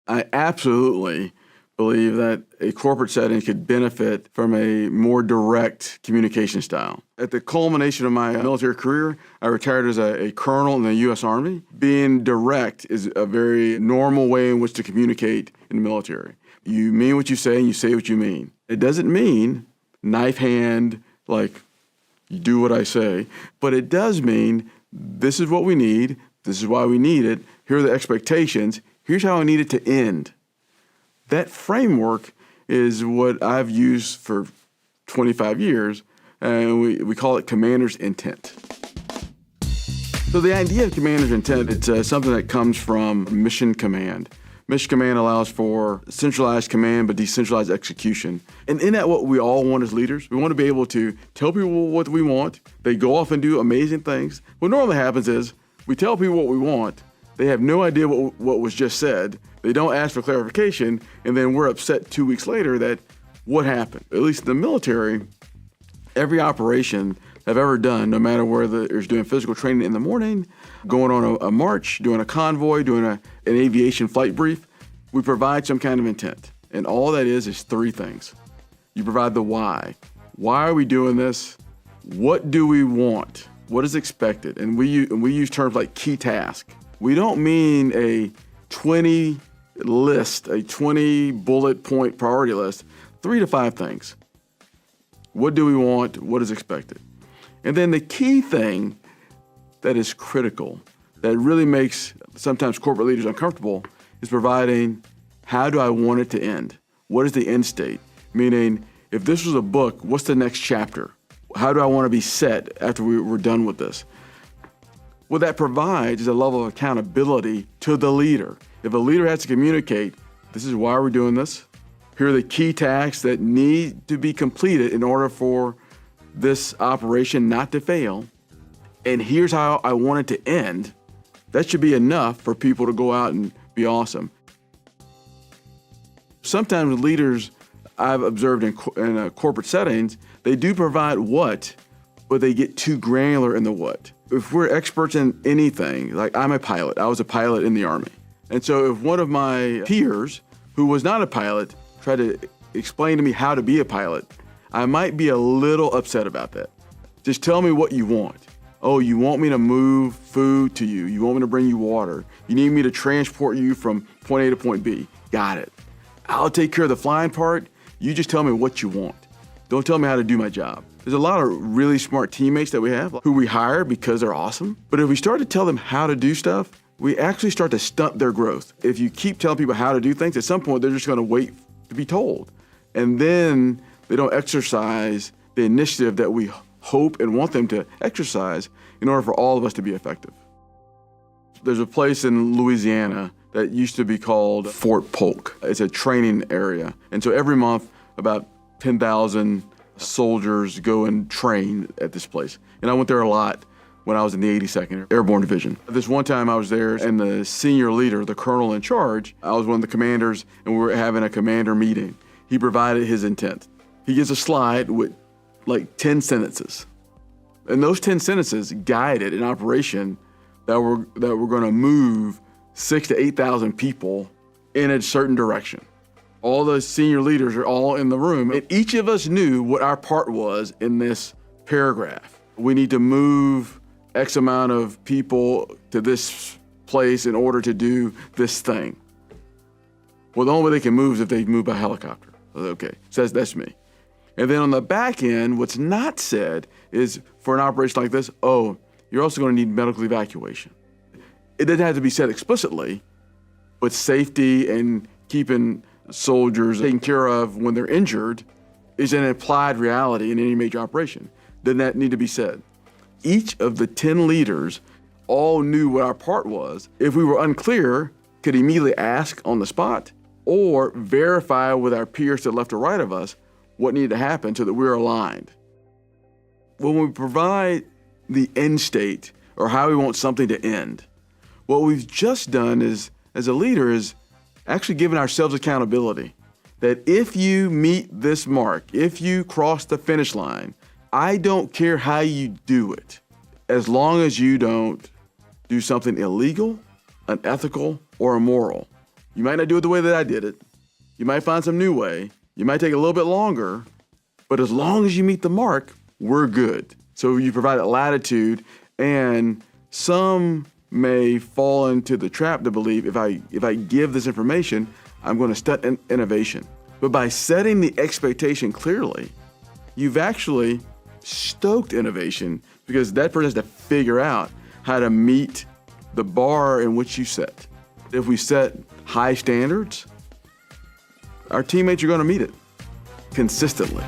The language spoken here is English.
I absolutely believe that a corporate setting could benefit from a more direct communication style. At the culmination of my military career, I retired as a colonel in the U.S. Army. Being direct is a very normal way in which to communicate in the military. You mean what you say and you say what you mean. It doesn't mean knife hand, like you do what I say, but it does mean this is what we need, this is why we need it, here are the expectations, here's how I need it to end. That framework is what I've used for 25 years, and we call it commander's intent. So the idea of commander's intent, it's something that comes from mission command. Mission command allows for centralized command but decentralized execution. And in that, what we all want as leaders, we want to be able to tell people what we want. They go off and do amazing things. What normally happens is we tell people what we want. They have no idea what was just said. They don't ask for clarification, and then we're upset 2 weeks later that what happened. At least in the military, every operation I've ever done, no matter whether it's doing physical training in the morning, going on a march, doing a convoy, doing an aviation flight brief, we provide some kind of intent. And all that is three things. You provide the why. Why are we doing this? What do we want? What is expected? And we use terms like key task. We don't mean a 20 list, a 20 bullet point priority list, 3 to 5 things. What do we want? What is expected? And then the key thing that is critical, that really makes sometimes corporate leaders uncomfortable, is providing how do I want it to end? What is the end state? Meaning, if this was a book, what's the next chapter? How do I want to be set after we're done with this? What that provides is a level of accountability to the leader. If a leader has to communicate, this is why we're doing this. Here are the key tasks that need to be completed in order for this operation not to fail. And here's how I want it to end. That should be enough for people to go out and be awesome. Sometimes leaders I've observed in corporate settings, they do provide what, but they get too granular in the what. If we're experts in anything, like I'm a pilot, I was a pilot in the Army. And so if one of my peers who was not a pilot tried to explain to me how to be a pilot, I might be a little upset about that. Just tell me what you want. Oh, you want me to move food to you. You want me to bring you water. You need me to transport you from point A to point B. Got it. I'll take care of the flying part. You just tell me what you want. Don't tell me how to do my job. There's a lot of really smart teammates that we have who we hire because they're awesome. But if we start to tell them how to do stuff, we actually start to stunt their growth. If you keep telling people how to do things, at some point they're just going to wait to be told. And then they don't exercise the initiative that we hope and want them to exercise in order for all of us to be effective. There's a place in Louisiana that used to be called Fort Polk. It's a training area. And so every month, about 10,000 soldiers go and train at this place. And I went there a lot when I was in the 82nd Airborne Division. This one time I was there, and the senior leader, the colonel in charge, I was one of the commanders, and we were having a commander meeting. He provided his intent. He gives a slide with like 10 sentences. And those 10 sentences guided an operation that we're going to move 6,000 to 8,000 people in a certain direction. All the senior leaders are all in the room, and each of us knew what our part was in this paragraph. We need to move X amount of people to this place in order to do this thing. Well, the only way they can move is if they move by helicopter. Okay, so that's me. And then on the back end, what's not said is for an operation like this, oh, you're also going to need medical evacuation. It doesn't have to be said explicitly, but safety and keeping soldiers taken care of when they're injured is an applied reality in any major operation. Doesn't that need to be said? Each of the 10 leaders all knew what our part was. If we were unclear, could immediately ask on the spot or verify with our peers to the left or right of us what needed to happen so that we're aligned. When we provide the end state or how we want something to end, what we've just done is, as a leader, is actually giving ourselves accountability. That if you meet this mark, if you cross the finish line, I don't care how you do it, as long as you don't do something illegal, unethical, or immoral. You might not do it the way that I did it. You might find some new way. You might take a little bit longer, but as long as you meet the mark, we're good. So you provide that latitude, and some may fall into the trap to believe if I give this information, I'm going to stunt innovation. But by setting the expectation clearly, you've actually stoked innovation because that person has to figure out how to meet the bar in which you set. If we set high standards, our teammates are going to meet it consistently.